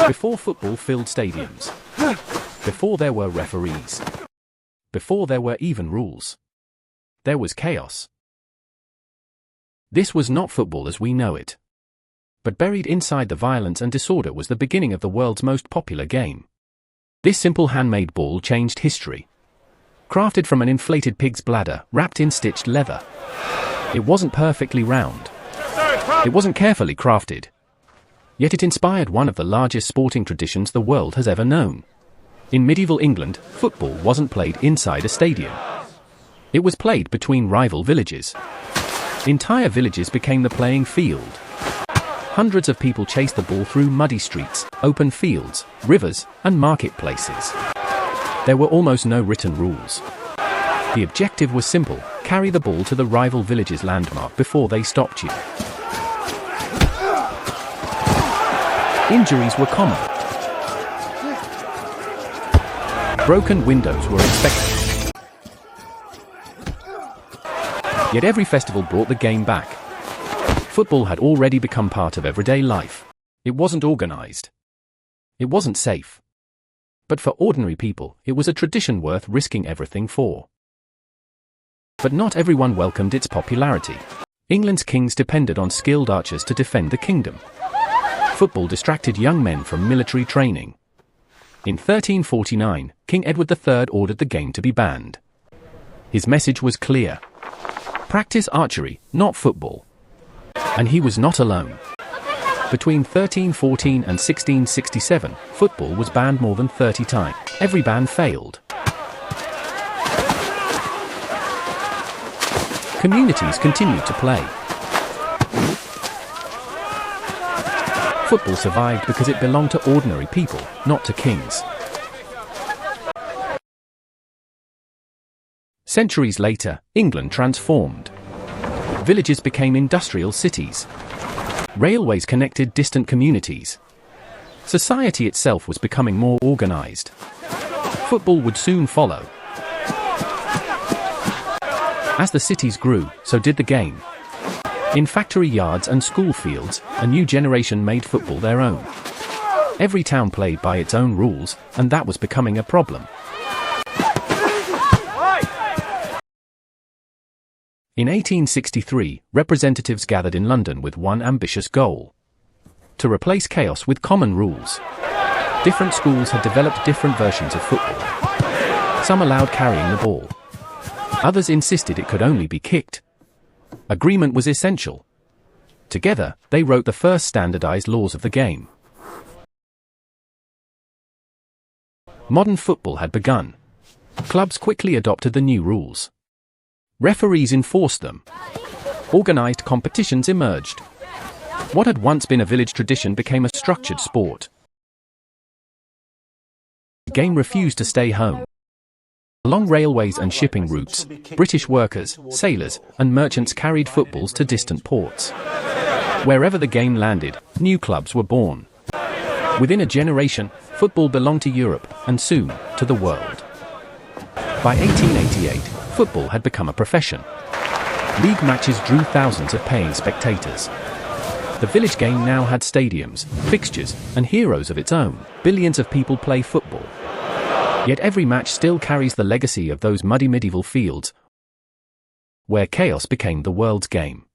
Before football filled stadiums. Before there were referees. Before there were even rules. There was chaos. This was not football as we know it. But buried inside the violence and disorder was the beginning of the world's most popular game. This simple handmade ball changed history. Crafted from an inflated pig's bladder, wrapped in stitched leather. It wasn't perfectly round. It wasn't carefully crafted. Yet it inspired one of the largest sporting traditions the world has ever known. In medieval England, football wasn't played inside a stadium. It was played between rival villages. Entire villages became the playing field. Hundreds of people chased the ball through muddy streets, open fields, rivers, and marketplaces. There were almost no written rules. The objective was simple: carry the ball to the rival village's landmark before they stopped you. Injuries were common. Broken windows were expected. Yet every festival brought the game back. Football had already become part of everyday life. It wasn't organized. It wasn't safe. But for ordinary people, it was a tradition worth risking everything for. But not everyone welcomed its popularity. England's kings depended on skilled archers to defend the kingdom. Football distracted young men from military training. In 1349, King Edward III ordered the game to be banned. His message was clear: practice archery, not football. And he was not alone. Between 1314 and 1667, football was banned more than 30 times. Every ban failed. Communities continued to play. Football survived because it belonged to ordinary people, not to kings. Centuries later, England transformed. Villages became industrial cities. Railways connected distant communities. Society itself was becoming more organized. Football would soon follow. As the cities grew, so did the game. In factory yards and school fields, a new generation made football their own. Every town played by its own rules, and that was becoming a problem. In 1863, representatives gathered in London with one ambitious goal: to replace chaos with common rules. Different schools had developed different versions of football. Some allowed carrying the ball. Others insisted it could only be kicked. Agreement was essential. Together, they wrote the first standardized laws of the game. Modern football had begun. Clubs quickly adopted the new rules. Referees enforced them. Organized competitions emerged. What had once been a village tradition became a structured sport. The game refused to stay home. Along railways and shipping routes, British workers, sailors, and merchants carried footballs to distant ports. Wherever the game landed, new clubs were born. Within a generation, football belonged to Europe, and soon, to the world. By 1888, football had become a profession. League matches drew thousands of paying spectators. The village game now had stadiums, fixtures, and heroes of its own. Billions of people play football. Yet every match still carries the legacy of those muddy medieval fields, where chaos became the world's game.